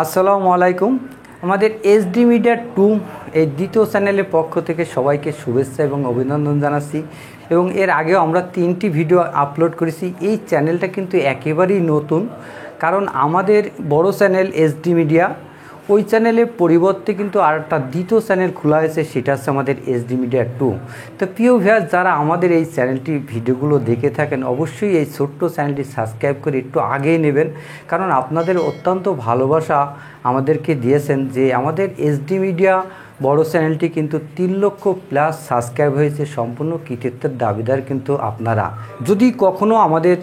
আসসালামু আলাইকুম। আমাদের এসডি মিডিয়া 2 এই দ্বিতীয় চ্যানেলের পক্ষ থেকে সবাইকে শুভেচ্ছা এবং অভিনন্দন জানাচ্ছি। এবং এর আগেও আমরা 3টি ভিডিও আপলোড করেছি। এই চ্যানেলটা কিন্তু একেবারেই নতুন, কারণ আমাদের বড় চ্যানেল এসডি মিডিয়া, ওই চ্যানেলের পরিবর্তে কিন্তু আর একটা দ্বিতীয় চ্যানেল খোলা হয়েছে, সেটা হচ্ছে আমাদের এসডি মিডিয়া 2। তো প্রিয় ভিউয়ার্স, যারা আমাদের এই চ্যানেলটির ভিডিওগুলো দেখে থাকেন, অবশ্যই এই ছোট্ট চ্যানেলটি সাবস্ক্রাইব করে একটু আগেই নেবেন, কারণ আপনাদের অত্যন্ত ভালোবাসা আমাদেরকে দিয়েছেন যে আমাদের এসডি মিডিয়া বড় চ্যানেলটি কিন্তু 3 লক্ষ প্লাস সাবস্ক্রাইব হয়েছে। সম্পূর্ণ কৃতিত্বের দাবিদার কিন্তু আপনারা। যদি কখনও আমাদের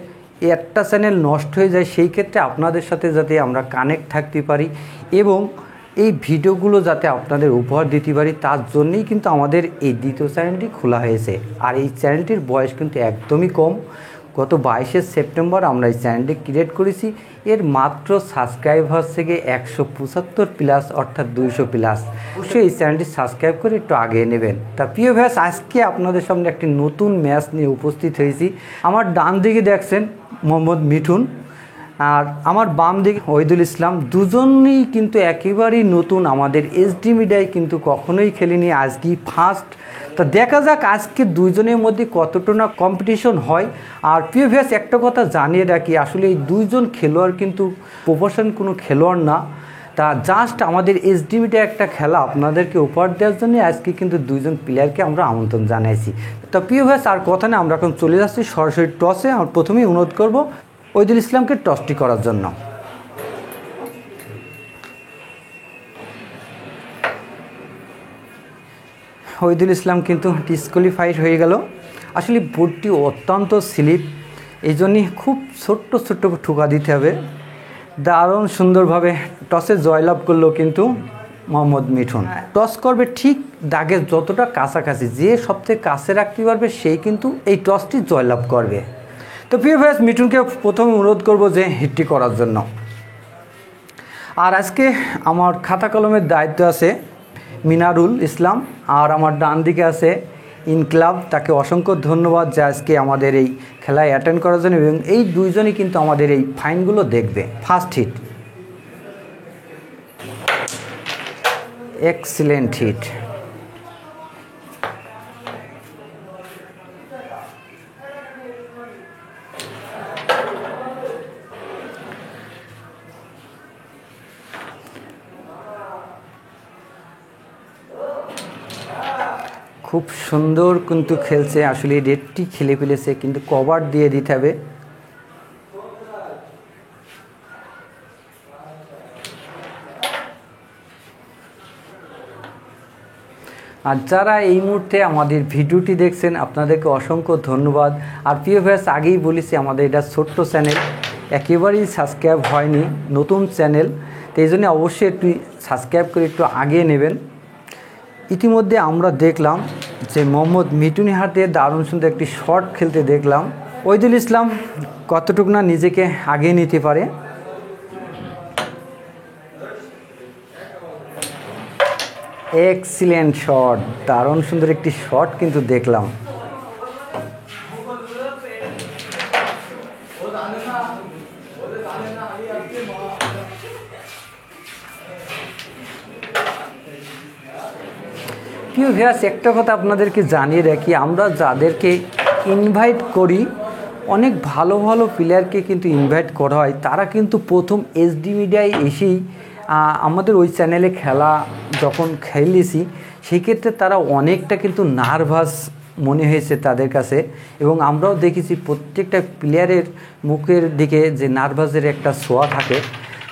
একটা চ্যানেল নষ্ট হয়ে যায়, সেই ক্ষেত্রে আপনাদের সাথে যাতে আমরা কানেক্ট থাকতে পারি এবং এই ভিডিওগুলো যাতে আপনাদের উপহার দিতে পারি, তার জন্যই কিন্তু আমাদের এই দ্বিতীয় চ্যানেলটি খোলা হয়েছে। আর এই চ্যানেলটির বয়স কিন্তু একদমই কম। গত 22শে সেপ্টেম্বর আমরা এই চ্যানেলটি ক্রিয়েট করেছি। এর মাত্র সাবস্ক্রাইবার থেকে 175 প্লাস, অর্থাৎ 200 প্লাস। অবশ্যই এই চ্যানেলটি সাবস্ক্রাইব করে একটু আগে নেবেন। তা প্রিয় ভাইস, আজকে আপনাদের সামনে একটি নতুন ম্যাচ নিয়ে উপস্থিত হয়েছি। আমার ডান দিকে দেখছেন মোহাম্মদ মিঠুন, আর আমার বাম দিকে ওহিদুল ইসলাম। দুজনেই কিন্তু একেবারেই নতুন, আমাদের এসডি মিডিয়ায় কিন্তু কখনোই খেলেনি, আজকেই ফার্স্ট। তা দেখা যাক আজকে দুইজনের মধ্যে কতটা না কম্পিটিশন হয়। আর প্রিয় ভিউয়ার্স, একটা কথা জানিয়ে রাখি, আসলে এই দুইজন খেলোয়াড় কিন্তু প্রফেশনাল কোনো খেলোয়াড় না। তা জাস্ট আমাদের এসডি মিডিয়া একটা খেলা আপনাদেরকে উপহার দেওয়ার জন্য আজকে কিন্তু দুইজন প্লেয়ারকে আমরা আমন্ত্রণ জানাইছি। তো প্রিয় ভিউয়ার্স, আর কথা না, আমরা এখন চলে যাচ্ছি সরাসরি টসে। আমরা প্রথমেই অনুরোধ করব ওহিদুল ইসলামকে টসটি করার জন্য। ওহিদুল ইসলাম কিন্তু ডিসকোয়ালিফাইড হয়ে গেল। আসলে বোর্ডটি অত্যন্ত স্লিপ, এই জন্যই খুব ছোট্ট ছোট্ট ঠুকা দিতে হবে। দারুণ সুন্দরভাবে টসে জয়লাভ করলো কিন্তু মোহাম্মদ মিঠুন। টস করবে ঠিক দাগের যতটা কাছাকাছি, যে সবথেকে কাছে রাখতে পারবে সেই কিন্তু এই টসটি জয়লাভ করবে। তো প্রিয় ভাইস, মিঠুনকে প্রথমে অনুরোধ করব যে হিটটি করার জন্য। আর আজকে আমার খাতা কলমের দায়িত্ব আছে মিনারুল ইসলাম, আর আমার ডান দিকে আছে ইনকলাব। তাকে অসংখ্য ধন্যবাদ যে আজকে আমাদের এই খেলায় অ্যাটেন্ড করার জন্য, এবং এই দুইজনই কিন্তু আমাদের এই ফাইনগুলো দেখবে। First heat, excellent heat. খুব সুন্দর কিন্তু খেলছে, আসলে রেডটি খেলে ফেলেছে, কিন্তু কভার দিয়ে দিতে হবে। আর যারা এই মুহূর্তে আমাদের ভিডিওটি দেখছেন, আপনাদেরকে অসংখ্য ধন্যবাদ। আর প্রিয় ভাইস, আগেই বলেছি আমাদের এটা ছোট্ট চ্যানেল, একেবারেই সাবস্ক্রাইব হয়নি, নতুন চ্যানেল। তো এই জন্য অবশ্যই একটু সাবস্ক্রাইব করে একটু আগে নেবেন। ইতিমধ্যে আমরা দেখলাম যে মোহাম্মদ মিঠুনের হাতে দারুণ সুন্দর একটি শট খেলতে দেখলাম। ওহিদুল ইসলাম কতটুকু না নিজেকে আগিয়ে নিতে পারে। এক্সিলেন্ট শট, দারুণ সুন্দর একটি শট কিন্তু দেখলাম। প্রিয় ভিউয়ার্স, একটা কথা আপনাদেরকে জানিয়ে রাখি, আমরা যাদেরকে ইনভাইট করি, অনেক ভালো ভালো প্লেয়ারকে কিন্তু ইনভাইট করা হয়, তারা কিন্তু প্রথম এসডি মিডিয়ায় এসেই আমাদের ওই চ্যানেলে খেলা যখন খেলেছি, সেই ক্ষেত্রে তারা অনেকটা কিন্তু নার্ভাস মনে হয়েছে তাদের কাছে। এবং আমরাও দেখেছি প্রত্যেকটা প্লেয়ারের মুখের দিকে যে নার্ভাসের একটা ছোঁয়া থাকে।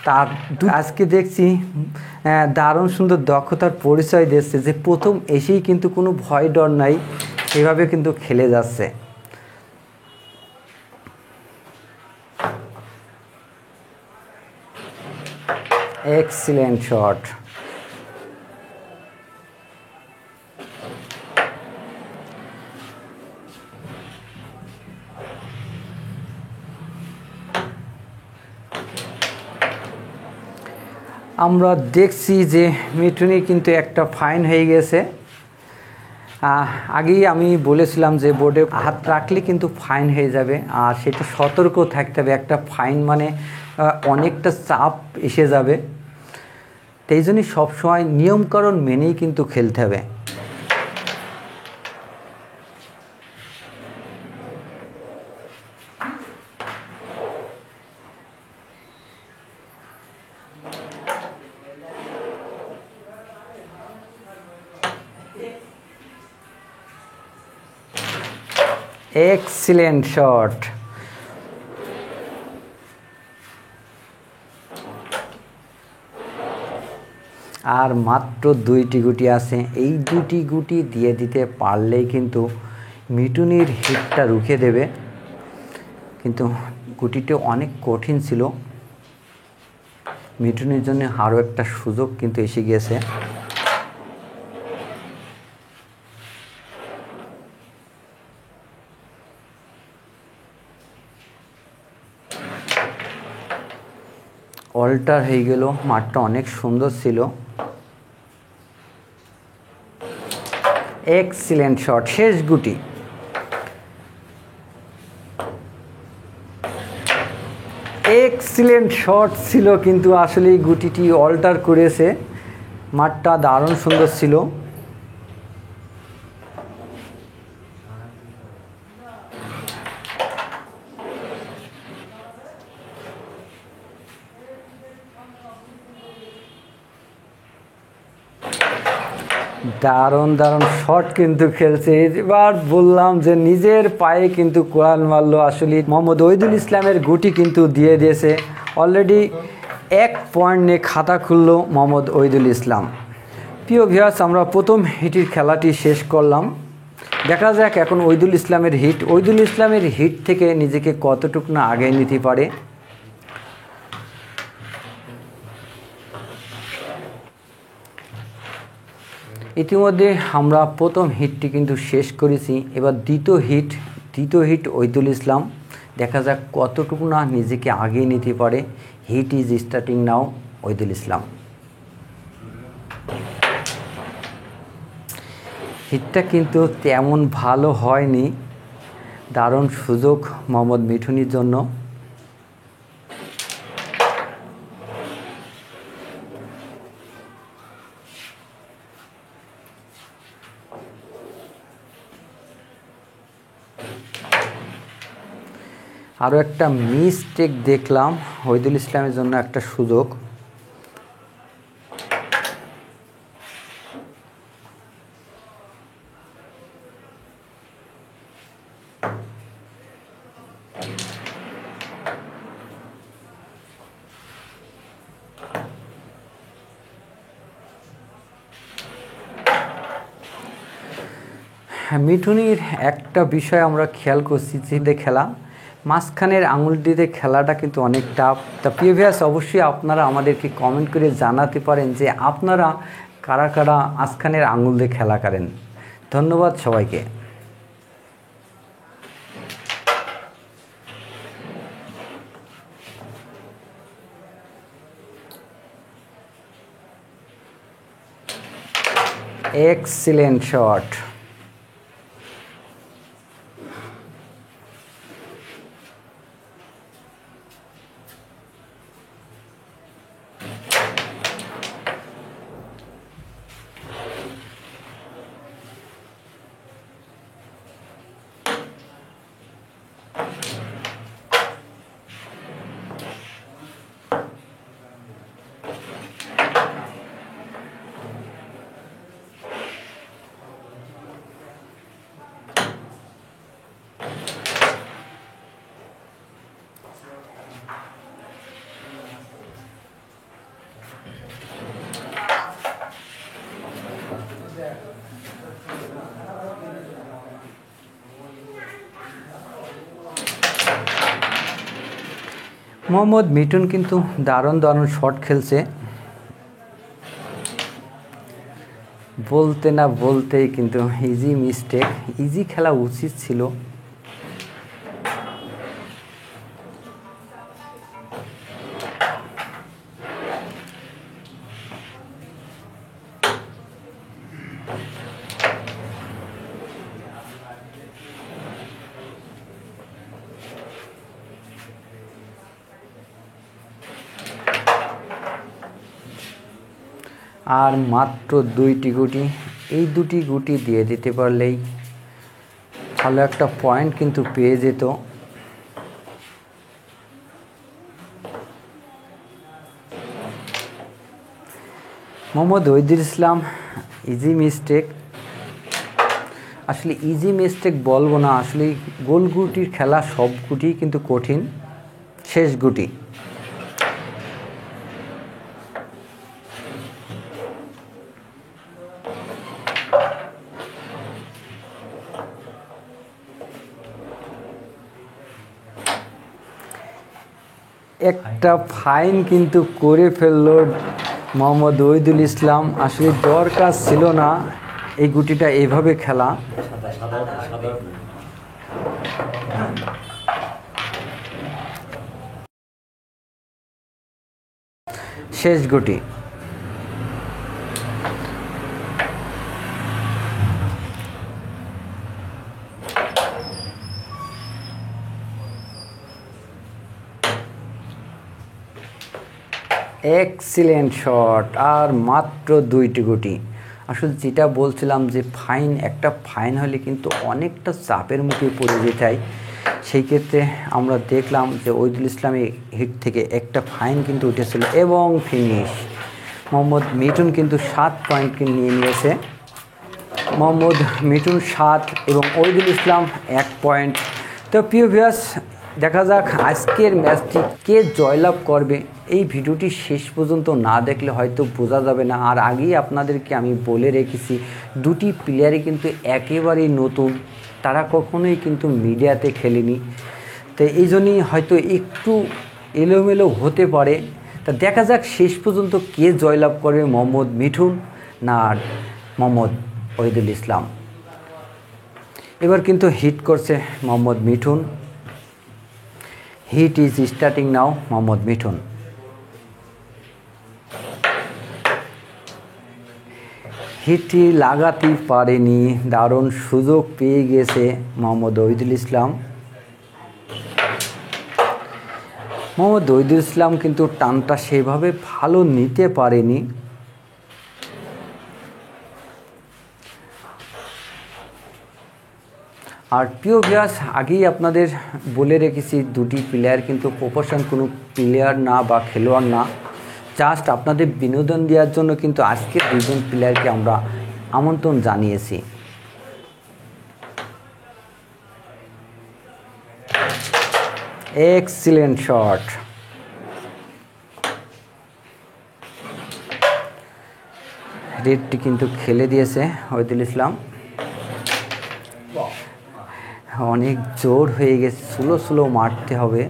তার আজকে দেখছি দারুণ সুন্দর দক্ষতার পরিচয় দিচ্ছে, যে প্রথম এসেই কিন্তু কোনো ভয় ডর নাই, সেভাবে কিন্তু খেলে যাচ্ছে। Excellent shot. আমরা দেখছি যে মিঠুনি কিন্তু একটা ফাইন হয়ে গেছে। আগেই আমি বলেছিলাম যে বোর্ডে হাত রাখলে কিন্তু ফাইন হয়ে যাবে, আর সেটা সতর্ক থাকতে হবে। একটা ফাইন মানে অনেকটা চাপ এসে যাবে। তো এই জন্যই সবসময় নিয়মকানুন মেনেই কিন্তু খেলতে হবে। Excellent shot. আর মাত্র 2টি গুটি আছে, এই 2টি গুটি দিয়ে দিতে পারলেই কিন্তু মিঠুনির হিটটা রুখে দেবে। কিন্তু গুটিটি অনেক কঠিন ছিল, মিঠুনির জন্য আরও একটা সুযোগ কিন্তু এসে গিয়েছে। অল্টার হয়ে গেল, মাঠটা অনেক সুন্দর ছিল। এক্সিলেন্ট শট, শেষ গুটি। এক্সিলেন্ট শট ছিল, কিন্তু আসলে এই গুটিটি অল্টার করেছে। মাঠটা দারুণ সুন্দর ছিল। দারুণ দারুণ শট কিন্তু খেলছে। এবার বললাম যে নিজের পায়ে কিন্তু কোরআন মারলো। আসলে মোহাম্মদ ওহিদুল ইসলামের গুটি কিন্তু দিয়ে দিয়েছে। অলরেডি 1 পয়েন্ট নিয়ে খাতা খুললো মোহাম্মদ ওহিদুল ইসলাম। প্রিয় ভিউয়ার্স, আমরা প্রথম হিটের খেলাটি শেষ করলাম। দেখা যাক এখন ওহিদুল ইসলামের হিট, ওহিদুল ইসলামের হিট থেকে নিজেকে কতটুকু না আগে নিতে পারে। ইতিমধ্যে আমরা প্রথম হিটটি কিন্তু শেষ করেছি। এবার দ্বিতীয় হিট ওহিদুল ইসলাম। দেখা যাক কতটুকু না নিজেকে আগিয়ে নিতে পারে। Heat is starting now, Ohidul Islam. হিটটা কিন্তু তেমন ভালো হয়নি। দারুণ সুযোগ মোহাম্মদ মিঠুনির জন্য। আরও একটা মিস্টেক দেখলাম, ওহিদুল ইসলামের জন্য একটা সুযোগ। মিঠুনির একটা বিষয় আমরা খেয়াল করছি, যে খেলা মাঝখানের আঙুল দিয়ে খেলাটা কিন্তু অনেক টাফ। তা প্রিয় ভিউয়ার্স, অবশ্যই আপনারা আমাদেরকে কমেন্ট করে জানাতে পারেন যে আপনারা কারা কারা মাঝখানের আঙুল দিয়ে খেলা করেন। ধন্যবাদ সবাইকে। Excellent shot. মোহাম্মদ মিঠুন কিন্তু দারুণ দারুণ শট খেলছে। বলতে না বলতেই কিন্তু ইজি মিস্টেক, ইজি খেলা উচিত ছিল। আর মাত্র 2টি গুটি, এই 2টি গুটি দিয়ে দিতে পারলেই ভালো একটা পয়েন্ট কিন্তু পেয়ে যেত। মোহাম্মদ ওহিদুল ইসলাম ইজি মিস্টেক, আসলে ইজি মিস্টেক বলবো না, আসলে গোল গুটির খেলা সব গুটি কিন্তু কঠিন। শেষ গুটি, একটা ফাইন কিন্তু করে ফেললো মোহাম্মদ ওহিদুল ইসলাম। আসলে দরকার ছিল না এই গুটিটা এভাবে খেলা। শেষ গুটি, এক্সিলেন্ট শট, আর মাত্র 2টি গুটি। আসলে যেটা বলছিলাম যে একটা ফাইন হলে কিন্তু অনেকটা চাপের মুখে পড়ে যেতে হয়। সেই ক্ষেত্রে আমরা দেখলাম যে ওহিদুল ইসলামের হিট থেকে একটা ফাইন কিন্তু উঠেছিল এবং ফিনিশ। মোহাম্মদ মিঠুন কিন্তু 7 পয়েন্ট নিয়ে নিয়েছে। মোহাম্মদ মিঠুন 7 এবং ওহিদুল ইসলাম 1 পয়েন্ট। তো প্রিয় ভিউয়ার্স, দেখা যাক আজকের ম্যাচটি কে জয়লাভ করবে। এই ভিডিওটি শেষ পর্যন্ত না দেখলে হয়তো বোঝা যাবে না। আর আগেই আপনাদেরকে আমি বলে রেখেছি, 2টি প্লেয়ারই কিন্তু একেবারেই নতুন, তারা কখনোই কিন্তু মিডিয়াতে খেলেনি। তো এই জন্যই হয়তো একটু এলোমেলো হতে পারে। তা দেখা যাক শেষ পর্যন্ত কে জয়লাভ করবে, মোহাম্মদ মিঠুন না মোহাম্মদ ওহিদুল ইসলাম। এবার কিন্তু হিট করছে Mohammad Mithun. Heat is starting now. Mohammad Mithun হিটটি লাগাতেই পারেনি, দারুণ সুযোগ পেয়ে গেছে মোহাম্মদ ওহিদুল ইসলাম। মোহাম্মদ ওহিদুল ইসলাম কিন্তু টানটা সেভাবে ভালো নিতে পারেনি। আর প্রিয় ভিউয়ার্স, আগেই আপনাদের বলে রেখেছি 2টি প্লেয়ার কিন্তু প্রফেশনাল কোনো প্লেয়ার না বা খেলোয়াড় না, জাস্ট আপনাদের বিনোদন দেওয়ার জন্য কিন্তু আজকে 2জন প্লেয়ারকে আমরা আমন্ত্রণ জানিয়েছি। এক্সিলেন্ট শট, রেডটি কিন্তু খেলে দিয়েছে ওহিদুল ইসলাম। অনেক জোর হয়ে গেছে, স্লো মারতে হবে।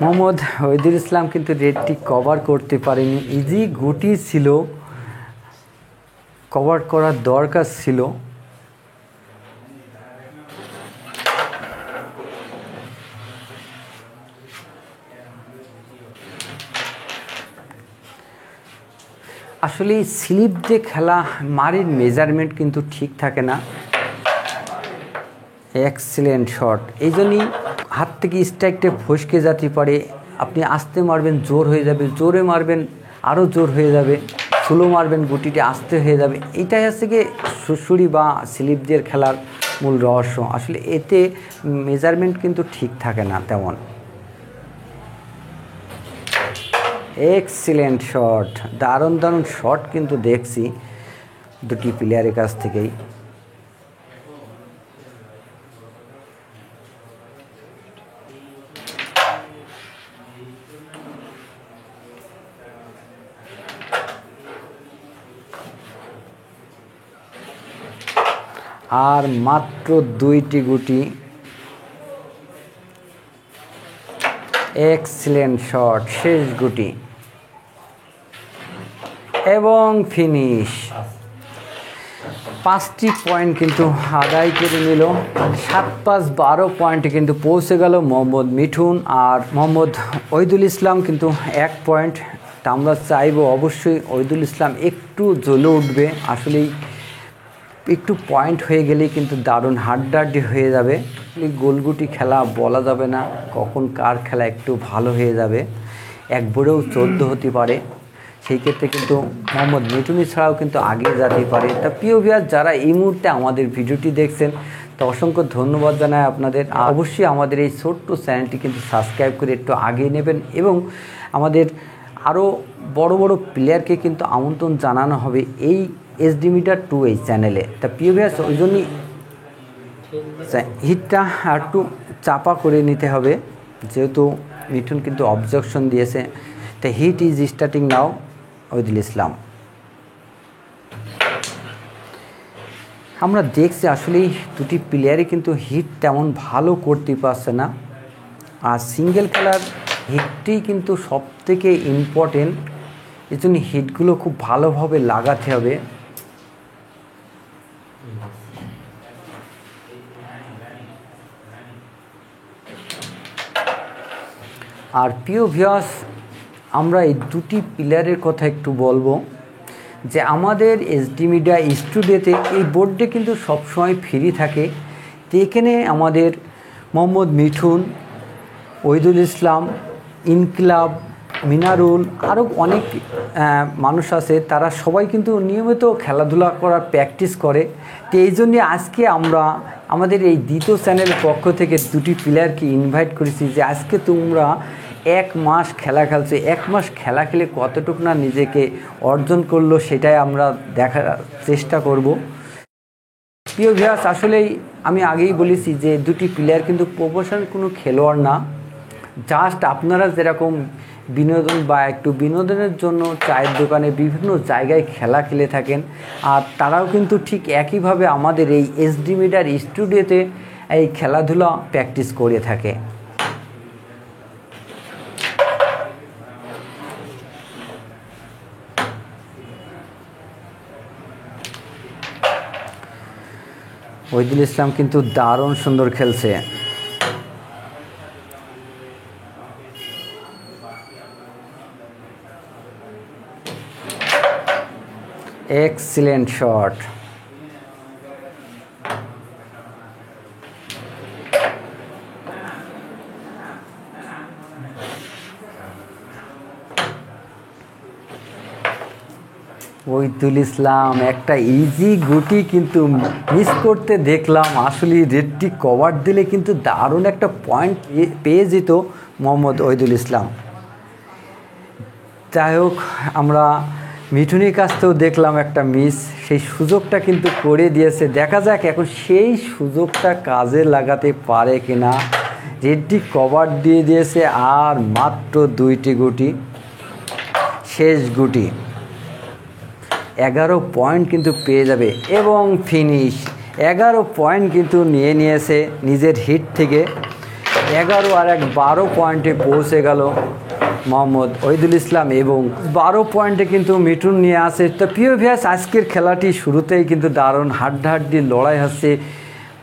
মোহাম্মদ ওহিদুল ইসলাম কিন্তু রেডটি কভার করতে পারেনি। ইজি গুটি ছিল, কভার করার দরকার ছিল। আসলে স্লিপ দিয়ে খেলা মারির মেজারমেন্ট কিন্তু ঠিক থাকে না। এক্সিলেন্ট শট, এই জন্যই হাত থেকে স্ট্রাইকটা ফসকে যেতে পারে। আপনি আস্তে মারবেন জোর হয়ে যাবে, জোরে মারবেন আরও জোর হয়ে যাবে, স্লো মারবেন গুটিটা আস্তে হয়ে যাবে। এটাই হচ্ছে কি সুড়সুড়ি বা স্লিপ দিয়ে খেলার মূল রহস্য। আসলে এতে মেজারমেন্ট কিন্তু ঠিক থাকে না তেমন। এক্সিলেন্ট শট, দারুণ শট কিন্তু দেখছি 2টি প্লেয়ারের কাছ থেকেই। আর মাত্র 2টি গুটি। এক্সিলেন্ট শট, শেষ গুটি। এবং ফিনিশ। 5টি পয়েন্ট কিন্তু আদায় করে নিল। 7-5 12 পয়েন্টে কিন্তু পৌঁছে গেল মোহাম্মদ মিঠুন, আর মোহাম্মদ ওহিদুল ইসলাম কিন্তু 1 পয়েন্ট। তা আমরা চাইবো অবশ্যই ওহিদুল ইসলাম একটু জ্বলে উঠবে। আসলেই একটু পয়েন্ট হয়ে গেলেই কিন্তু দারুণ হাড্ডাহাড্ডি হয়ে যাবে। গোলগুটি খেলা বলা যাবে না কখন কার খেলা একটু ভালো হয়ে যাবে, একবারেও 14 হতে পারে। সেই ক্ষেত্রে কিন্তু মোহাম্মদ মিঠুনি ছাড়াও কিন্তু আগে যেতে পারে। তা প্রিয় ভিউয়ার, যারা এই মুহূর্তে আমাদের ভিডিওটি দেখছেন তো অসংখ্য ধন্যবাদ জানাই আপনাদের। অবশ্যই আমাদের এই ছোট্ট চ্যানেলটি কিন্তু সাবস্ক্রাইব করে একটু আগিয়ে নেবেন, এবং আমাদের আরও বড় বড় প্লেয়ারকে কিন্তু আমন্ত্রণ জানানো হবে এই SD Media 2 এই চ্যানেলে। তা প্রিয় ভিউয়ার, ওই জন্যই হিটটা একটু চাপা করে নিতে হবে, যেহেতু মিঠুন কিন্তু অবজেকশন দিয়েছে। তা heat is starting now Ohidul Islam. আমরা দেখছি আসলেই দুটি প্লেয়ারই কিন্তু হিট তেমন ভালো করতে পারছে না, আর সিঙ্গেল খেলার হিটটি কিন্তু সবথেকে ইম্পর্টেন্ট। এই জন্য হিটগুলো খুব ভালোভাবে লাগাতে হবে। আর প্রিয় ভিউয়ার্স, আমরা এই দুটি প্লেয়ারের কথা একটু বলবো যে আমাদের SD Media স্টুডিওতে এই বোর্ডে কিন্তু সবসময় ফ্রি থাকে। তো এখানে আমাদের মোহাম্মদ মিঠুন, ওহিদুল ইসলাম, ইনকিলাব, মিনারুল, আরও অনেক মানুষ আছে, তারা সবাই কিন্তু নিয়মিত খেলাধুলা করার প্র্যাকটিস করে। তো এই জন্যে আজকে আমরা আমাদের এই দ্বিতীয় চ্যানেলের পক্ষ থেকে দুটি প্লেয়ারকে ইনভাইট করেছি যে আজকে তোমরা 1 মাস খেলা খেলছে, 1 মাস খেলা খেলে কতটুকু না নিজেকে অর্জন করলো সেটাই আমরা দেখার চেষ্টা করব। প্রিয় ভিউয়ার্স, আসলেই আমি আগেই বলেছি যে দুটি প্লেয়ার কিন্তু প্রফেশনাল কোনো খেলোয়াড় না, জাস্ট আপনারা যেরকম বিনোদন বা একটু বিনোদনের জন্য চায়ের দোকানে বিভিন্ন জায়গায় খেলা খেলে থাকেন, আর তারাও কিন্তু ঠিক একইভাবে আমাদের এই SD Media স্টুডিওতে এই খেলাধুলা প্র্যাকটিস করে থাকে। ওহিদুল ইসলাম কিন্তু দারুণ সুন্দর খেলছে। Excellent shot. ওহিদুল ইসলাম একটা ইজি গুটি কিন্তু মিস করতে দেখলাম। আসলে রেডটি কভার দিলে কিন্তু দারুণ একটা পয়েন্ট পেয়ে যেত মোহাম্মদ ওহিদুল ইসলাম। যাই হোক, আমরা মিঠুনের কাছ থেকেও দেখলাম একটা মিস, সেই সুযোগটা কিন্তু করে দিয়েছে। দেখা যাক এখন সেই সুযোগটা কাজে লাগাতে পারে কিনা। রেডটি কভার দিয়ে দিয়েছে, আর মাত্র 2টি গুটি, শেষ গুটি। 11 পয়েন্ট কিন্তু পেয়ে যাবে এবং ফিনিশ। 11 পয়েন্ট কিন্তু নিয়ে নিয়েছে নিজের হিট থেকে। 11 আর 1 12 পয়েন্টে পৌঁছে গেল মোহাম্মদ ওহিদুল ইসলাম, এবং 12 পয়েন্টে কিন্তু মিঠুন নিয়ে আসে। তো প্রিয় ভিউয়ার্স, আজকের খেলাটি শুরুতেই কিন্তু দারুণ হাড্ডাহাড্ডি লড়াই হচ্ছে।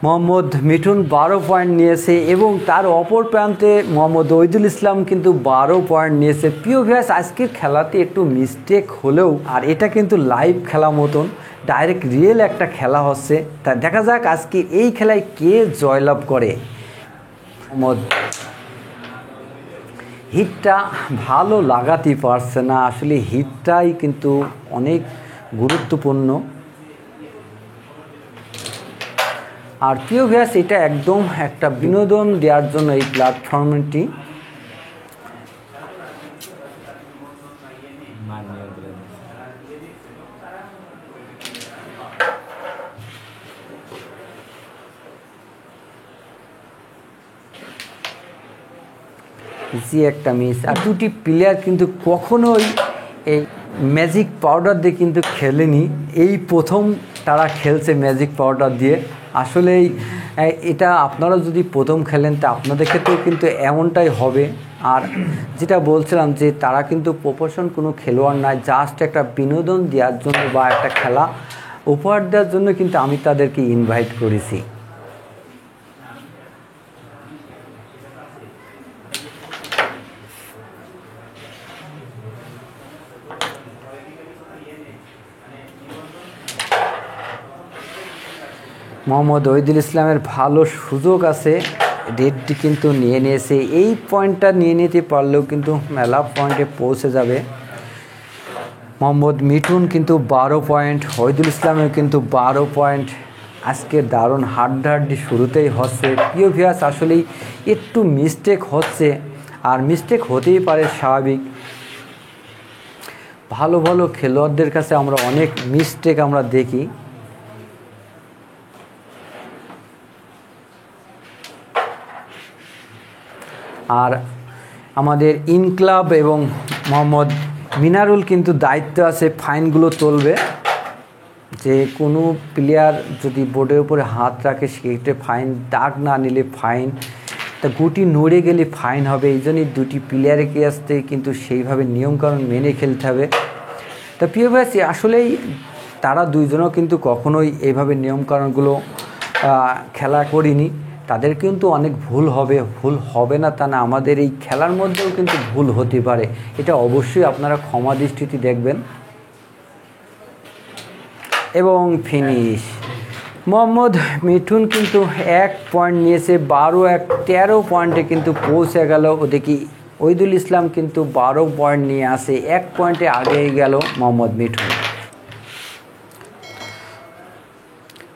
মোহাম্মদ মিঠুন 12 পয়েন্ট নিয়েছে, এবং তার অপর প্রান্তে মোহাম্মদ ওহিদুল ইসলাম কিন্তু 12 পয়েন্ট নিয়েছে। প্রিয় ভিউয়ার্স, আজকের খেলাতে একটু মিস্টেক হলেও, আর এটা কিন্তু লাইভ খেলা মতন ডাইরেক্ট রিয়েল একটা খেলা হচ্ছে। তা দেখা যাক আজকে এই খেলায় কে জয়লাভ করে। মোহাম্মদ হিটটা ভালো লাগাতে পারছে না, আসলে হিটটাই কিন্তু অনেক গুরুত্বপূর্ণ। আর প্রিয় ভিউয়ার্স, এটা একদম একটা বিনোদন দেওয়ার জন্য এই প্ল্যাটফর্মটি। ইজি একটা মিস। আর দুটি প্লেয়ার কিন্তু কখনোই এই ম্যাজিক পাউডার দিয়ে কিন্তু খেলেনি, এই প্রথম তারা খেলছে ম্যাজিক পাউডার দিয়ে। আসলেই এটা আপনারা যদি প্রথম খেলেন তা আপনাদের ক্ষেত্রেও কিন্তু এমনটাই হবে। আর যেটা বলছিলাম যে তারা কিন্তু প্রফেশন কোনো খেলোয়াড় নয়, জাস্ট একটা বিনোদন দেওয়ার জন্য বা একটা খেলা উপহার দেওয়ার জন্য কিন্তু আমি তাদেরকে ইনভাইট করেছি। মোহাম্মদ ওহিদুল ইসলামের ভালো সুযোগ আছে, রেডটি কিন্তু নিয়ে নিয়েছে। এই পয়েন্টটা নিয়ে নিতে পারলেও কিন্তু মেলা পয়েন্টে পৌঁছে যাবে। মোহাম্মদ মিঠুন কিন্তু 12 পয়েন্ট, ওহিদুল ইসলামের কিন্তু 12 পয়েন্ট। আজকে দারুণ হাড্ডাহাড্ডি শুরুতেই হচ্ছে। প্রিয় ভিউয়ার্স, আসলেই একটু মিস্টেক হচ্ছে, আর মিস্টেক হতেই পারে, স্বাভাবিক। ভালো ভালো খেলোয়াড়দের কাছে আমরা অনেক মিস্টেক আমরা দেখি। আর আমাদের ইনক্লাব এবং মোহাম্মদ মিনারুল কিন্তু দায়িত্ব আছে, ফাইনগুলো তুলবে। যে কোনো প্লেয়ার যদি বোর্ডের উপরে হাত রাখে সেক্ষেত্রে ফাইন, দাগ না নিলে ফাইন, তা গুটি নড়ে গেলে ফাইন হবে। এই জন্যই দুটি প্লেয়ারের কাছে কিন্তু সেইভাবে নিয়মকানুন মেনে খেলতে হবে। তা প্রিয় ভাই, আসলেই তারা দুইজনও কিন্তু কখনোই এইভাবে নিয়মকানুনগুলো খেলা করিনি। তাদের কিন্তু অনেক ভুল হবে না তা না, আমাদের এই খেলার মধ্যেও কিন্তু ভুল হতে পারে, এটা অবশ্যই আপনারা ক্ষমা দৃষ্টিতে দেখবেন। এবং ফিনিশ, মোহাম্মদ মিঠুন কিন্তু 1 পয়েন্ট নিয়েছে, 13 পয়েন্টে কিন্তু পৌঁছে গেল। ওদিকে ওহিদুল ইসলাম কিন্তু 12 পয়েন্ট নিয়ে আসে, 1 পয়েন্টে আগেই গেল মোহাম্মদ মিঠুন।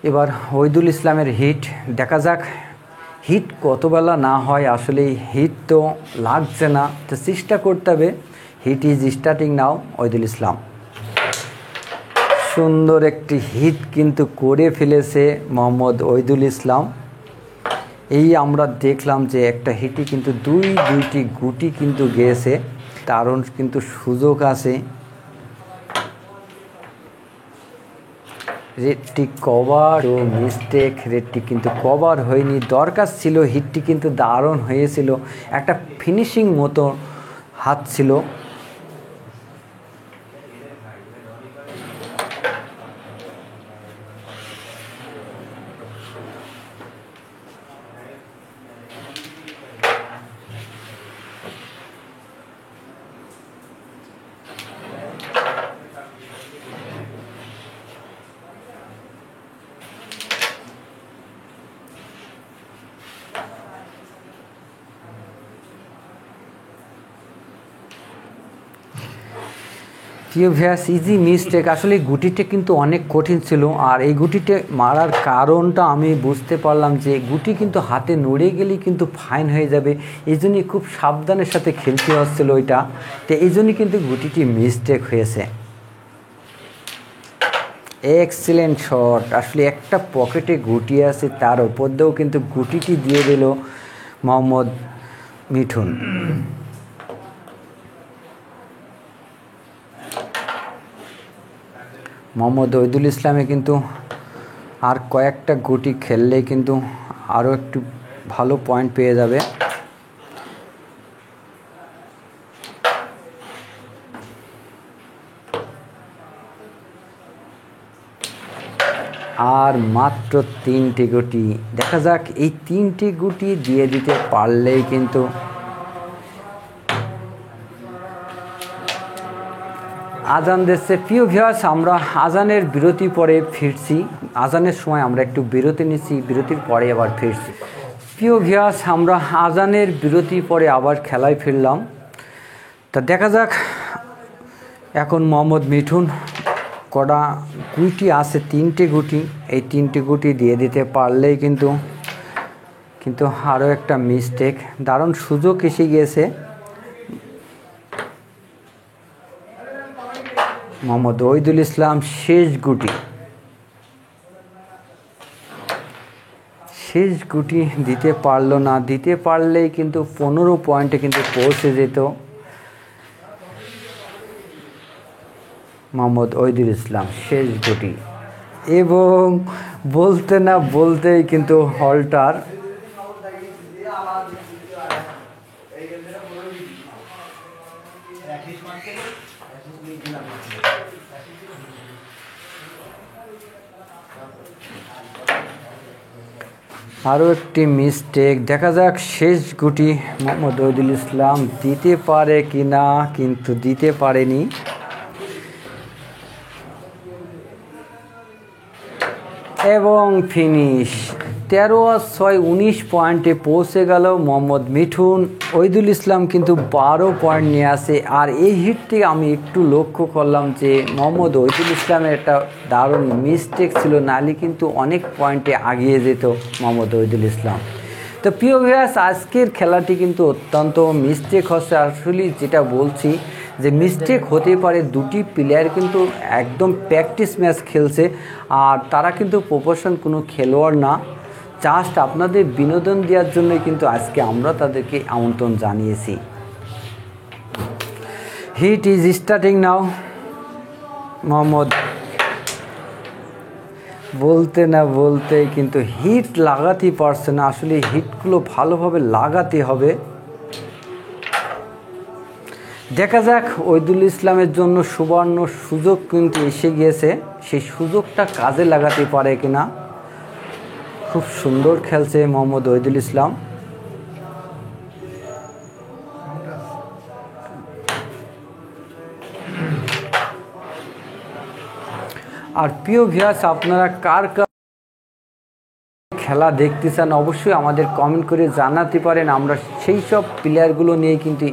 এবার ওহিদুল ইসলামের হিট দেখা যাক, হিট কতবেলা না হয়। আসলে হিট তো লাগছে না, তো চেষ্টা করতে হবে। Heat is starting now. Ohidul Islam সুন্দর একটি হিট কিন্তু করে ফেলেছে মোহাম্মদ ওহিদুল ইসলাম। এই আমরা দেখলাম যে একটা হিটই কিন্তু দুইটি গুটি কিন্তু গিয়েছে, দারুণ কিন্তু সুযোগ আছে। রেডটি কভার ও মিস্টেক, রেডটি কিন্তু কভার হয়নি, দরকার ছিল। হিটটি কিন্তু দারুণ হয়েছিল, একটা ফিনিশিং মতো হাত ছিল। প্রিভিয়াস ইজি মিস্টেক, আসলে গুটিটা কিন্তু অনেক কঠিন ছিল। আর এই গুটিতে মারার কারণটা আমি বুঝতে পারলাম যে গুটি কিন্তু হাতে নড়ে গেলেই কিন্তু ফাইন হয়ে যাবে, এই জন্যই খুব সাবধানের সাথে খেলতে হচ্ছিল ওইটা। তো এই জন্যই কিন্তু গুটিটি মিস্টেক হয়েছে। এক্সিলেন্ট শট, আসলে একটা পকেটে গুটি আছে, তার ওপর দিয়েও কিন্তু গুটিটি দিয়ে দিল মোহাম্মদ মিঠুন। মোহাম্মদ ওহিদুল ইসলামে কিন্তু আর কয়েকটা গুটি খেললেই কিন্তু আরও একটু ভালো পয়েন্ট পেয়ে যাবে। আর মাত্র 3টি গুটি, দেখা যাক এই 3টি গুটি দিয়ে দিতে পারলেই কিন্তু আজান দিচ্ছে। প্রিয় ভিউয়ার্স, আমরা আজানের বিরতি পরে ফিরছি। আজানের সময় আমরা একটু বিরতি নিচ্ছি, বিরতির পরে আবার ফিরছি। প্রিয় ভিউয়ার্স, আমরা আজানের বিরতি পরে আবার খেলায় ফিরলাম। তা দেখা যাক এখন মোহাম্মদ মিঠুন কটা গুটি আছে, 3টে গুটি, এই 3টে গুটি দিয়ে দিতে পারলেই কিন্তু আরও একটা মিস্টেক। দারুণ সুযোগ এসে গিয়েছে। মোহাম্মদ ওহিদুল ইসলাম শেষ গুটি দিতে পারলো না, দিতে পারলেই কিন্তু 15 পয়েন্টে কিন্তু পৌঁছে যেত মোহাম্মদ ওহিদুল ইসলাম। শেষ গুটি এবং বলতে না বলতেই কিন্তু হলটার আরও একটি মিস্টেক। দেখা যাক শেষ গুটি মোহাম্মদ ওহিদুল ইসলাম দিতে পারে কিনা, কিন্তু দিতে পারেনি। এবং ফিনিশ 13/6 পয়েন্টে পৌঁছে গেল মোহাম্মদ মিঠুন। ওহিদুল ইসলাম কিন্তু 12 পয়েন্ট নিয়ে আসে। আর এই হিটটি আমি একটু লক্ষ্য করলাম যে মোহাম্মদ ওহিদুল ইসলামের একটা দারুণ মিস্টেক ছিল, নাহলে কিন্তু অনেক পয়েন্টে আগিয়ে যেত মোহাম্মদ ওহিদুল ইসলাম। তো প্রিয় ভিউয়ার্স, আজকের খেলাটি কিন্তু অত্যন্ত মিস্টেক হচ্ছে। আসলে যেটা বলছি যে মিস্টেক হতে পারে, দুটি প্লেয়ার কিন্তু একদম প্র্যাকটিস ম্যাচ খেলছে, আর তারা কিন্তু প্রফেশনাল কোনো খেলোয়াড় না, জাস্ট আপনাদের বিনোদন দেওয়ার জন্যই কিন্তু আজকে আমরা তাদেরকে আমন্ত্রণ জানিয়েছি। Heat is starting now. Mohammad বলতে না বলতে কিন্তু হিট লাগাতেই পারছে না। আসলে হিটগুলো ভালোভাবে লাগাতে হবে। দেখা যাক ওহিদুল ইসলামের জন্য সুবর্ণ সুযোগ কিন্তু এসে গিয়েছে, সেই সুযোগটা কাজে লাগাতে পারে কিনা। খুব সুন্দর খেলছে মোহাম্মদ ওহিদুল ইসলাম। আর প্রিয় ভিউয়ার্স, আপনারা কার কার খেলা দেখতে চান অবশ্যই আমাদের কমেন্ট করে জানাতে পারেন। আমরা সেই সব প্লেয়ারগুলো নিয়ে কিন্তু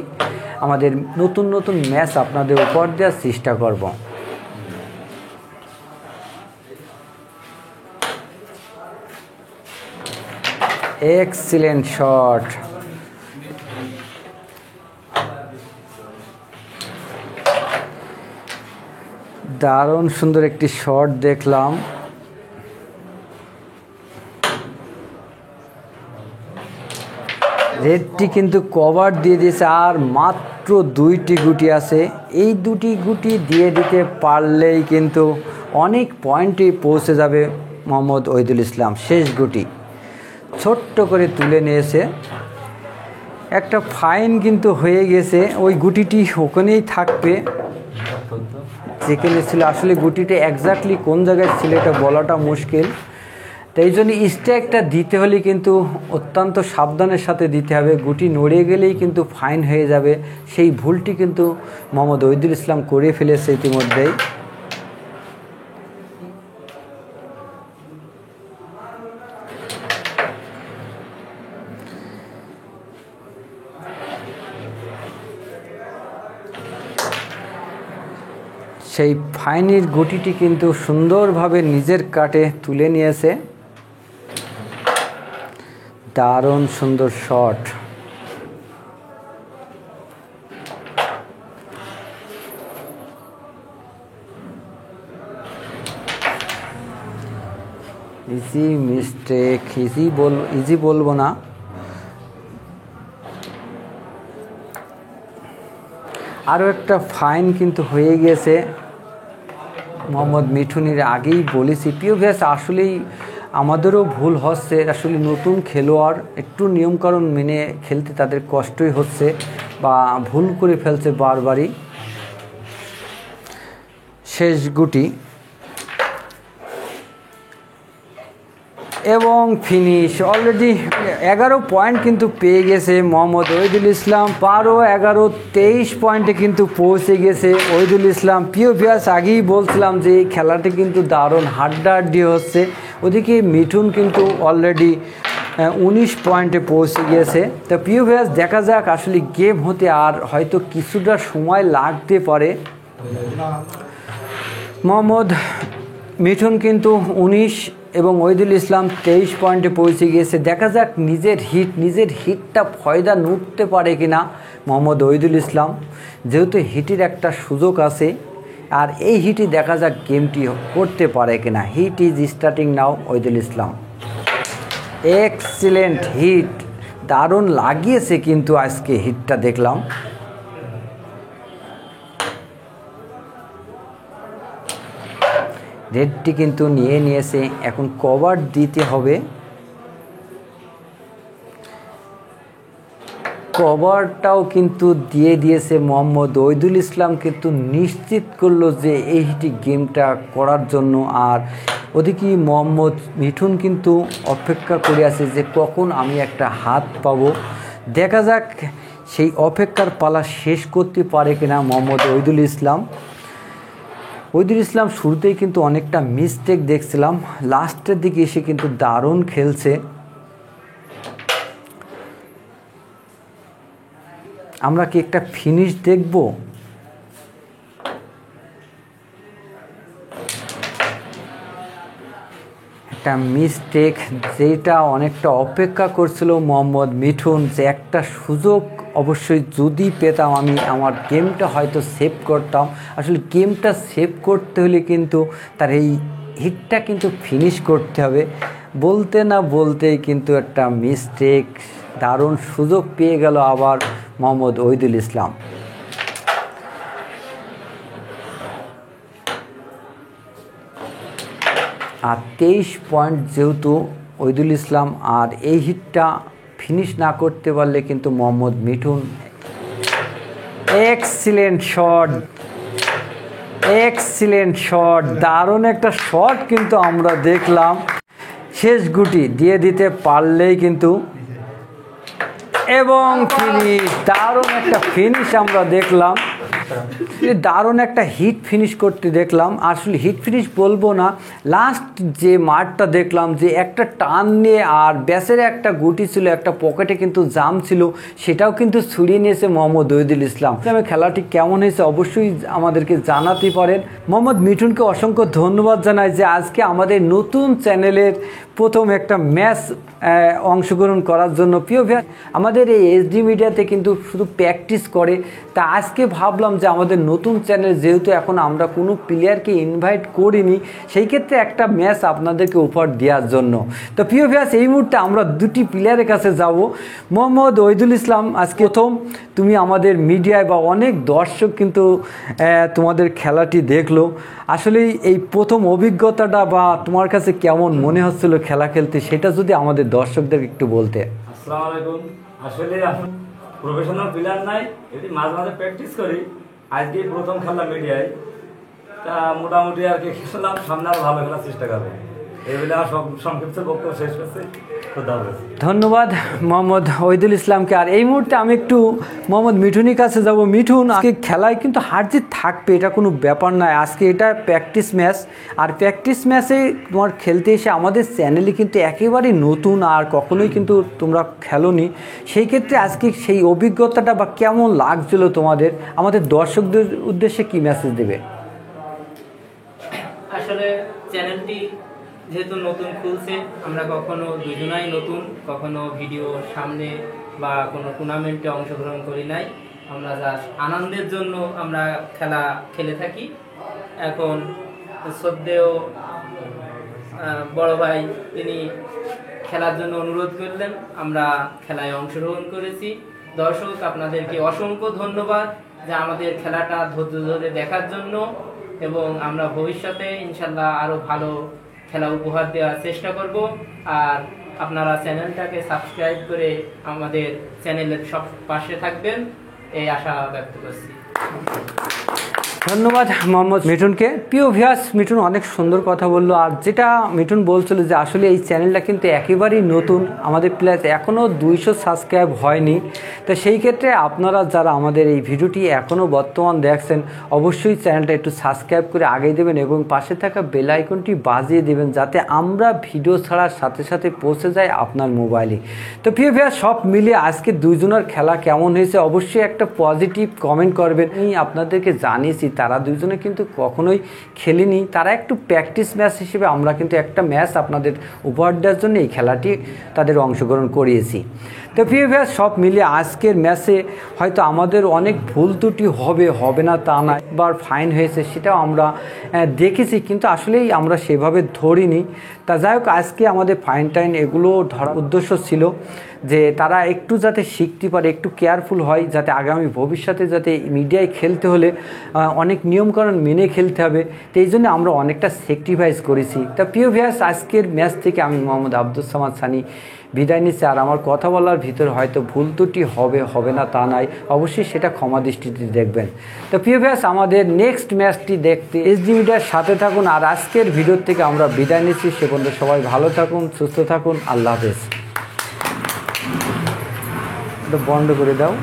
আমাদের নতুন নতুন ম্যাচ আপনাদের উপহার দেওয়ার চেষ্টা করব। Excellent shot. দারুণ সুন্দর একটি শট দেখলাম। রেডটি কিন্তু কভার দিয়ে দিয়েছে, আর মাত্র 2টি গুটি আছে। এই 2টি গুটি দিয়ে দিতে পারলেই কিন্তু অনেক পয়েন্টে পৌঁছে যাবে মোহাম্মদ ওহিদুল ইসলাম। শেষ গুটি ছোট্ট করে তুলে নিয়েছে। একটা ফাইন কিন্তু হয়ে গেছে, ওই গুটিটি ওখানেই থাকবে যেখানে ছিল। আসলে গুটিটা এক্স্যাক্টলি কোন জায়গায় ছিল এটা বলাটা মুশকিল। তাই জন্য স্ট্রাইকটা দিতে হলে কিন্তু অত্যন্ত সাবধানের সাথে দিতে হবে। গুটি নড়ে গেলেই কিন্তু ফাইন হয়ে যাবে। সেই ভুলটি কিন্তু মোহাম্মদ ওহিদুল ইসলাম করে ফেলেছে ইতিমধ্যেই। সেই ফাইনের গুটিটি কিন্তু সুন্দরভাবে নিজের কাটে তুলে নিয়েছে। দারুণ সুন্দর শট। ইজি মিস্টেক, ইজি বলবো না। আরও একটা ফাইন কিন্তু হয়ে গেছে মোহাম্মদ মিঠুনের। আগেই বলেছি প্রিয় ভিউয়ার্স, আসলেই আমাদেরও ভুল হচ্ছে। আসলে নতুন খেলোয়াড় একটু নিয়মকানুন মেনে খেলতে তাদের কষ্টই হচ্ছে বা ভুল করে ফেলছে বারবারই। শেষ গুটি এবং ফিনিশ। অলরেডি 11 পয়েন্ট কিন্তু পেয়ে গেছে মোহাম্মদ ওহিদুল ইসলাম। 12, 11, 23 পয়েন্টে কিন্তু পৌঁছে গেছে ওহিদুল ইসলাম। প্রিয় ভিউয়ার্স, আগেই বলছিলাম যে এই খেলাটি কিন্তু দারুণ হাড্ডাহাড্ডি হচ্ছে। ওদিকে মিঠুন কিন্তু অলরেডি 19 পয়েন্টে পৌঁছে গিয়েছে। তো প্রিয় ভিউয়ার্স, দেখা যাক আসলে গেম হতে আর হয়তো কিছুটা সময় লাগতে পারে। মোহাম্মদ মিঠুন কিন্তু 19 এবং ওহিদুল ইসলাম 23 পয়েন্টে পৌঁছে গিয়েছে। দেখা যাক নিজের হিটটা ফয়দা নুটতে পারে কিনা মোহাম্মদ ওহিদুল ইসলাম, যেহেতু হিটের একটা সুযোগ আছে। আর এই হিটই দেখা যাক গেমটি করতে পারে কিনা। Heat is starting now. Ohidul Islam excellent heat, দারুণ লাগিয়েছে কিন্তু আজকে হিটটা দেখলাম। রেডটি কিন্তু নিয়ে নিয়েছে, এখন কভার দিতে হবে। কভারটাও কিন্তু দিয়ে দিয়েছে মোহাম্মদ ওহিদুল ইসলাম, কিন্তু নিশ্চিত করলো যে এই গেমটা করার জন্য। আর ওদিকে মোহাম্মদ মিঠুন কিন্তু অপেক্ষা করে আছে যে কখন আমি একটা হাত পাবো। দেখা যাক সেই অপেক্ষার পালা শেষ করতে পারে কিনা মোহাম্মদ ওহিদুল ইসলাম। ওহিদুল ইসলাম শুরুতেই কিন্তু অনেকটা মিস্টেক দেখছিলাম, লাস্টের দিকে এসে কিন্তু দারুণ খেলছে। আমরা কি একটা ফিনিশ দেখব? একটা মিস্টেক, যেটা অনেকটা অপেক্ষা করছিল মোহাম্মদ মিঠুন, যে একটা সুযোগ অবশ্যই যদি পেতাম আমি আমার গেমটা হয়তো সেভ করতাম। আসলে গেমটা সেভ করতে হলে কিন্তু তার এই হিটটা কিন্তু ফিনিশ করতে হবে। বলতে না বলতেই কিন্তু একটা মিস্টেক, দারুণ সুযোগ পেয়ে গেল আবার মোহাম্মদ ওহিদুল ইসলাম। আর 23 পয়েন্ট যেহেতু ওহিদুল ইসলাম, আর এই হিটটা ফিনিশ না করতে পারলে কিন্তু Mohammad Mithun. Excellent shot, excellent shot, দারুণ একটা শট কিন্তু আমরা দেখলাম। শেষ গুটি দিয়ে দিতে পারলেই কিন্তু, এবং ফিনিশ, দারুণ একটা ফিনিশ আমরা দেখলাম। দারুণ একটা হিট ফিনিশ করতে দেখলাম। আসলে হিট ফিনিশ বলবো না, লাস্ট যে মারটা দেখলাম যে একটা টান নিয়ে, আর ব্যাসের একটা গুটি ছিল, একটা পকেটে কিন্তু জাম ছিল, সেটাও কিন্তু ছুড়িয়ে নিয়েছে মোহাম্মদ ওহিদুল ইসলাম। খেলাটি কেমন হয়েছে অবশ্যই আমাদেরকে জানাতে পারেন। মোহাম্মদ মিঠুনকে অসংখ্য ধন্যবাদ জানাই যে আজকে আমাদের নতুন চ্যানেলের প্রথম একটা ম্যাচ অংশগ্রহণ করার জন্য। প্রিয় ভাই, আমাদের এই এসডি মিডিয়াতে কিন্তু শুধু প্র্যাকটিস করে, তা আজকে ভাবলাম যে আমাদের নতুন চ্যানেল যেহেতু এখন আমরা কোনো প্লেয়ারকে ইনভাইট করিনি, সেই ক্ষেত্রে একটা ম্যাচ আপনাদেরকে উপহার দেওয়ার জন্য। তো প্রিয় ভাই, এই মুহূর্তে আমরা দুটি প্লেয়ারের কাছে যাব। মোহাম্মদ ওহিদুল ইসলাম, আজকে প্রথম তুমি আমাদের মিডিয়ায় বা অনেক দর্শক কিন্তু তোমাদের খেলাটি দেখলো, আসলে এই প্রথম অভিজ্ঞতাটা বা তোমার কাছে কেমন মনে হচ্ছিল খেলা খেলতে, সেটা যদি আমাদের দর্শকদের একটু বলতে। আসসালামু আলাইকুম। আসলে আমি প্রফেশনাল প্লেয়ার নাই, এটি মাঝে মাঝে প্র্যাকটিস করি। আজকে প্রথম খেলা মিডিয়ায়, তা মোটামুটি আর কি খেললাম, সামনে আরো ভালো খেলার চেষ্টা করবো। এই বলে আমার সংক্ষিপ্ত বক্তব্য শেষ করছি। ধন্যবাদ মোহাম্মদ ওহিদুল ইসলামকে। আর এই মুহূর্তে আমি একটু মোহাম্মদ মিঠুনের কাছে যাব। মিঠুন, আজকে খেলায় কিন্তু হার জিত থাকবে, এটা কোনো ব্যাপার নয়। আজকে এটা প্র্যাকটিস ম্যাচ, আর প্র্যাকটিস ম্যাচে তোমার খেলতে এসে আমাদের চ্যানেলে কিন্তু একেবারেই নতুন, আর কখনোই কিন্তু তোমরা খেলোনি। সেই ক্ষেত্রে আজকে সেই অভিজ্ঞতাটা বা কেমন লাগছিল তোমাদের, আমাদের দর্শকদের উদ্দেশ্যে কি মেসেজ দেবে? আসলে চ্যানেলটি যেহেতু নতুন খুলছে, আমরা কখনো দুজনাই নতুন, কখনো ভিডিও সামনে বা কোনো টুর্নামেন্টে অংশগ্রহণ করি নাই। আমরা জাস্ট আনন্দের জন্য আমরা খেলা খেলে থাকি। এখন শ্রদ্ধেয় বড় ভাই তিনি খেলার জন্য অনুরোধ করলেন, আমরা খেলায় অংশগ্রহণ করেছি। দর্শক, আপনাদেরকে অসংখ্য ধন্যবাদ যে আমাদের খেলাটা ধৈর্য ধরে দেখার জন্য, এবং আমরা ভবিষ্যতে ইনশাল্লাহ আরও ভালো খেলা উপহার দেওয়ার চেষ্টা করব। আর আপনারা চ্যানেলটাকে সাবস্ক্রাইব করে আমাদের চ্যানেলের সব পাশে থাকবেন, এই আশা ব্যক্ত করছি। ধন্যবাদ মোহাম্মদ মিঠুনকে। প্রিয় ভিউয়ার্স, মিঠুন অনেক সুন্দর কথা বললো। আর যেটা মিঠুন বলছিল যে আসলে এই চ্যানেলটা কিন্তু একেবারেই নতুন, আমাদের প্লাস এখনও 200 সাবস্ক্রাইব হয়নি। তো সেই ক্ষেত্রে আপনারা যারা আমাদের এই ভিডিওটি এখনও বর্তমান দেখছেন, অবশ্যই চ্যানেলটা একটু সাবস্ক্রাইব করে আগে দেবেন এবং পাশে থাকা বেল আইকনটি বাজিয়ে দেবেন, যাতে আমরা ভিডিও ছাড়ার সাথে সাথে পৌঁছে যায় আপনার মোবাইলে। তো প্রিয় ভিউয়ার্স, সব মিলিয়ে আজকে দুইজনের খেলা কেমন হয়েছে অবশ্যই একটা পজিটিভ কমেন্ট করবেন। আমি আপনাদেরকে জানিয়েছি তারা দুজনে কিন্তু কখনোই খেলেনি, তারা একটু প্র্যাকটিস ম্যাচ হিসেবে আমরা কিন্তু একটা ম্যাচ আপনাদের উপহার দেওয়ার জন্য এই খেলাটি তাদের অংশগ্রহণ করিয়েছি। তো প্রিয় ভাই, সব মিলিয়ে আজকের ম্যাচে হয়তো আমাদের অনেক ভুল ত্রুটি হবে না তা না, একবার ফাইন হয়েছে সেটাও আমরা দেখেছি, কিন্তু আসলেই আমরা সেভাবে ধরিনি। তা যাই হোক, আজকে আমাদের ফাইন টাইন এগুলো ধরার উদ্দেশ্য ছিল যে তারা একটু যাতে শিখতে পারে, একটু কেয়ারফুল হয়, যাতে আগামী ভবিষ্যতে যাতে মিডিয়ায় খেলতে হলে অনেক নিয়মকানুন মেনে খেলতে হবে। তো এই জন্য আমরা অনেকটা স্যাক্রিফাইস করেছি। তা প্রিয় ভিউয়ার্স, আজকের ম্যাচ থেকে আমি মোহাম্মদ আব্দুস সামাদ সানি বিদায় নিচ্ছি। আর আমার কথা বলার ভিতরে হয়তো ভুল ত্রুটি হবে না তা নয়, অবশ্যই সেটা ক্ষমা দৃষ্টিতে দেখবেন। তো প্রিয় ভিউয়ার্স, আমাদের নেক্সট ম্যাচটি দেখতে এসডি মিডিয়ার সাথে থাকুন। আর আজকের ভিডিও থেকে আমরা বিদায় নিচ্ছি। সে পর্যন্ত সবাই ভালো থাকুন, সুস্থ থাকুন, আল্লাহ হাফেজ। এটা বন্ধ করে দাও।